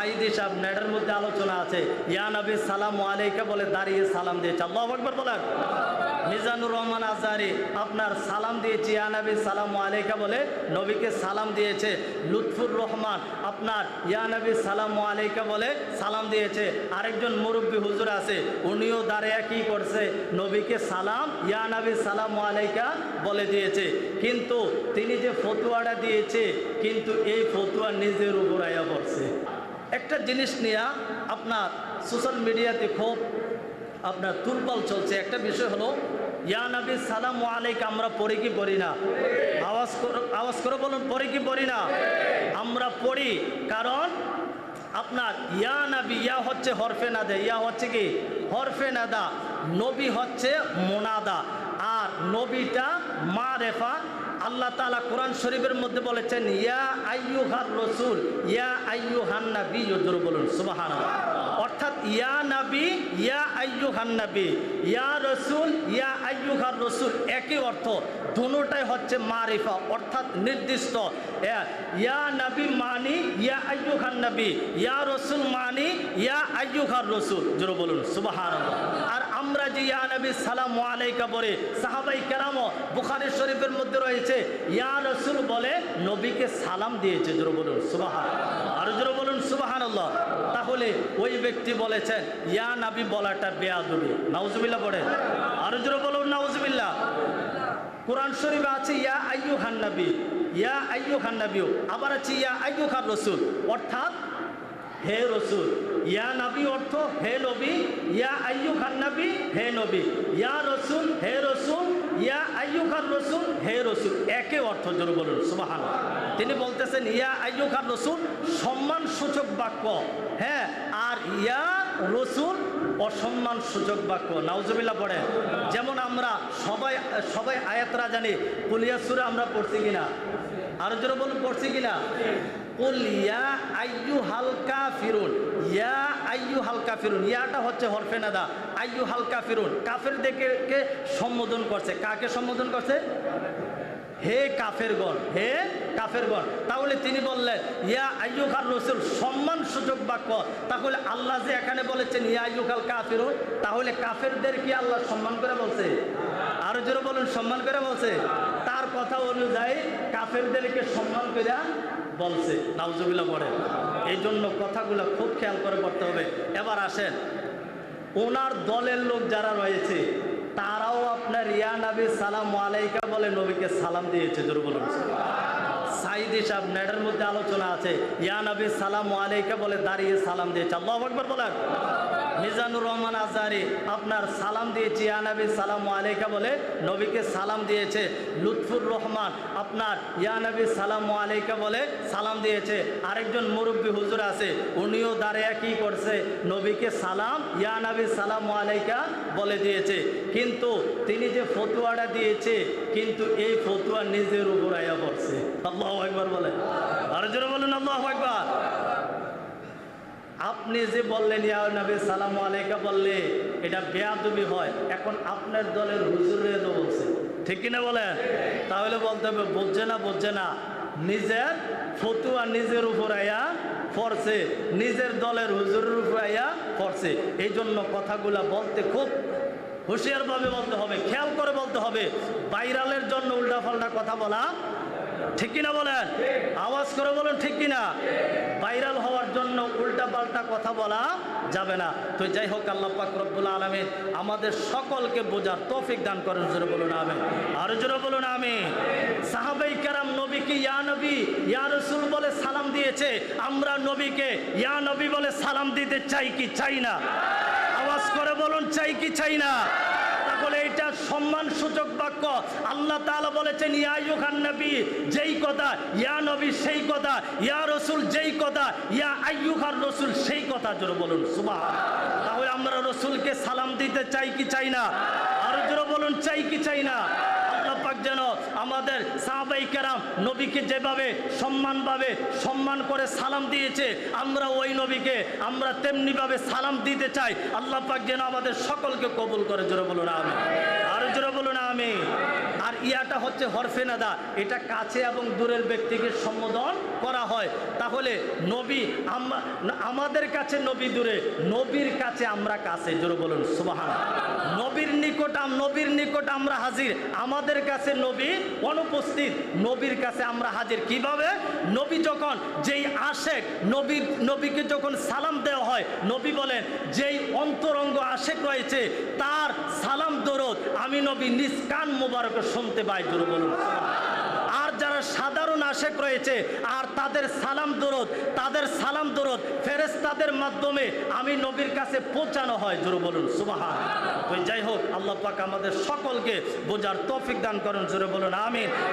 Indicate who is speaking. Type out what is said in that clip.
Speaker 1: সাইদি সাহেব নেটের মধ্যে আলোচনা আছে, ইয়া নবী সালাম আলাইকা বলে দাঁড়িয়ে সালাম দিয়েছে। আল্লাহু আকবার বলেন। মিজানুর রহমান আজহারি আপনার সালাম দিয়েছে, ইয়া নবী সালাম আলাইকা বলে নবীকে সালাম দিয়েছে। লুৎফুর রহমান আপনার ইয়া নবী সালাম আলাইকা বলে সালাম দিয়েছে। আরেকজন মুরব্বী হুজুর আছে, উনিও দাঁড়িয়ে কি করছে, নবীকে সালাম ইয়া নবী সালাম আলাইকা বলে দিয়েছে। কিন্তু তিনি যে ফতুয়াটা দিয়েছে, কিন্তু এই ফতুয়া নিজের উপর আয়া পড়ছে। একটা জিনিস নিয়ে আপনার সোশ্যাল মিডিয়াতে খুব আপনার তুলপাল চলছে। একটা বিষয় হলো ইয়া নবী সালাম আলাইকা আমরা পড়ি কি পড়ি না? আওয়াজ করে বলুন, পড়ি কি পড়ি না? আমরা পড়ি, কারণ আপনার ইয়া নবী, ইয়া হচ্ছে হরফে নাদা, ইয়া হচ্ছে কি হরফে নাদা, নবী হচ্ছে মোনাদা, আর নবীটা মারেফা। আল্লাহ তাআলা কোরআন শরীফের মধ্যে বলেছেন ইয়া আইয়ুহার রাসূল, ইয়া আইয়ুহান নবী, জোরে বলুন সুবহানাল্লাহ। অর্থাৎ ইয়া নবী, ইয়া আইয়ুহান নবী, ইয়া রাসূল, ইয়া আইয়ুহার রাসূল একই অর্থ, দুটোটাই হচ্ছে মারিফা, অর্থাৎ নির্দিষ্ট। ইয়া নবী মানি ইয়া আইয়ুহান নবী, ইয়া রাসূল মানি ইয়া আইয়ুহার রাসূল, জোরে বলুন সুবহানাল্লাহ। আর আমরা যে ইয়া নবী সালাম আলাইকা বলে, সাহাবাই কেরামও বুখারী শরীফের মধ্যে রয়েছে ইয়া রাসূল বলে নবীকে সালাম দিয়েছে, জোরে বলুন সুবহানাল্লাহ। আর জোরে বলুন সুবহানাল্লাহ। তাহলে ওই ব্যক্তি বলেছেন ইয়া নবী বলাটা বেয়াদবি, নাউজুবিল্লাহ পড়ে। আর জোরে বলুন নাউজুবিল্লাহ। কোরআন শরীফে আছে ইয়া আইয়ুহান নবী, ইয়া আইয়ুহান নবী, আবার আছে ইয়া আইয়ুহার রাসূল, অর্থাৎ হে রসুল। ইয়া নবী অর্থ হে নবী, ইয়া আইয়ুহান নবী হে নবী, ইয়া রসুল হে রসুল, ইয়া আইয়ুহার রসুল হে রসুল, একে অর্থ, জোরে বলুন সুবহানাল্লাহ। তিনি বলতেছেন ইয়া আইয়ুহার রসুল সম্মান সূচক বাক্য, হ্যাঁ, আর ইয়া রসুল অসম্মান সূচক বাক্য, নাউজুবিল্লাহ পড়ে। যেমন আমরা সবাই আয়াতরা জানি, কুলিয়া সূরা আমরা পড়ছি কিনা? আর জোরে বলুন পড়ছি কিনা? কুল ইয়া আইয়ুহাল কাফিরুন, ইয়া আইয়ুহাল কাফিরুন, ইয়াটা হচ্ছে হরফে নাদা, আইয়ুহাল কাফিরুন কাফেরদেরকে সম্বোধন করছে। কাকে সম্বোধন করছে? হে কাফেরগণ, হে কাফেরগণ। তাহলে তিনি বললেন ইয়া আইয়ুহার রাসূল সম্মান সূচক বাক্য। তাহলে আল্লাহ যে এখানে বলেছেন ইয়া আইয়ুহাল কাফিরুন, তাহলে কাফেরদের কি আল্লাহ সম্মান করে বলছে? আরো জোরে বলুন, সম্মান করে বলছে। তার কথা অনুযায়ী কাফেরদেরকে সম্মান করে বলছে, নাউজুবিল্লাহ পড়ে। এই জন্য কথাগুলো খুব খেয়াল করে পড়তে হবে। এবার আসেন, ওনার দলের লোক যারা রয়েছে তারাও আপনার ইয়া নবী সালাম আলাইকা বলে নবীকে সালাম দিয়েছে, জোরে বলুন। সাইদি সাহেব নেটের মধ্যে আলোচনা আছে, ইয়া নবী সালাম আলাইকা বলে দাঁড়িয়ে সালাম দিয়েছে। আল্লাহু আকবার বলেন। মিজানুর রহমান আজহারি আপনার সালাম দিয়েছে, ইয়া নবী সালাম আলাইকা বলে নবীকে সালাম দিয়েছে। লুৎফুর রহমান আপনার ইয়া নবী সালাম আলাইকা বলে সালাম দিয়েছে। আরেকজন মুরব্বী হুজুর আছে, উনিও দাঁড়িয়ে কি করছে, নবীকে সালাম ইয়া নবী সালাম আলাইকা বলে দিয়েছে। কিন্তু তিনি যে ফতুয়াটা দিয়েছে, কিন্তু এই ফতুয়া নিজের উপর আয়া পড়ছে। আল্লাহু আকবার বলে। আর জোরে বলুন আল্লাহু আকবার। আপনি যে বললেন ইয়া নবী সালাম আলাইকা বললে এটা বেয়াদবি হয়, এখন আপনার দলের হুজুরে তো বলছে, ঠিক কিনা বলেন? তাহলে বলতে হবে বুঝছে না, নিজের ফতুয়া নিজের উপর আয়া পড়ছে, নিজের দলের হুজুরের উপর আয়া পড়ছে। এই জন্য কথাগুলা বলতে খুব হুঁশিয়ারভাবে বলতে হবে, খেয়াল করে বলতে হবে। ভাইরালের জন্য উল্টাপাল্টা কথা বলা ঠিক কিনা বলেন? আওয়াজ করে বলুন ঠিক কিনা? ভাইরাল হওয়ার জন্য উল্টাপাল্টা কথা বলা যাবে না। তো যাই হোক, আল্লাহ পাক রব্বুল আলামিন আমাদের সকলকে বোঝার তৌফিক দান করেন, জোরে বলুন আমিন। আর জোরে বলুন আমিন। সাহাবাই কেরাম নবীকে ইয়া নবী ইয়া রাসূল বলে সালাম দিয়েছে, আমরা নবীকে ইয়া নবী বলে সালাম দিতে চাই কি চাই না? আওয়াজ করে বলুন, চাই কি চাই না? তাহলে এটা সম্মান সূচক বাক্য। আল্লাহ তাআলা বলেছেন ইয়া আইয়ুহান নবী, যেই কথা, ইয়া নবী সেই কথা, ইয়া রাসূল যেই কথা, ইয়া আইয়ুহার রাসূল সেই কথা, জোরে বলুন সুবহানাল্লাহ। তাহলে আমরা রাসূলকে সালাম দিতে চাই কি চাই না? আর জোরে বলুন, চাই কি চাই না? আল্লাহ পাক যেন আমাদের সাহাবায়ে কেরাম নবীকে যেভাবে সম্মান করে সালাম দিয়েছে, আমরা ওই নবীকে আমরা তেমনিভাবে সালাম দিতে চাই। আল্লাহ পাক যেন আমাদের সকলকে কবুল করে, জোরে বলুন আমিন। আর জোরে বলুন আমিন। আর ইয়াটা হচ্ছে হরফে নাদা, এটা কাছে এবং দূরের ব্যক্তিকে সম্বোধন করা হয়। তাহলে নবী আমাদের কাছে নবী দূরে, নবীর কাছে আমরা কাছে। জোরে বলুন সুবহানাল্লাহ। নবীর নিকট আমরা হাজির, আমাদের কাছে নবী অনুপস্থিত। নবীর কাছে আমরা হাজির কিভাবে? নবী যখন যেই আশেক নবীকে যখন সালাম দেওয়া হয়, নবী বলেন যেই অন্তরঙ্গ আশেক রয়েছে তার সালাম দরুদ আমি নবী নিজ কান মোবারক শুনতে পাই। জোরে বলুন সুবহানাল্লাহ। আর যারা সাধারণ আশেক রয়েছে আর তাদের সালাম দরুদ ফেরেশতাদের মাধ্যমে আমি নবীর কাছে পৌঁছানো হয়। জোরে বলুন সুবহানাল্লাহ। তো যাই হোক, আল্লাহ পাক আমাদের সকলকে বোঝার তৌফিক দান করুন। জোরে বলুন আমিন।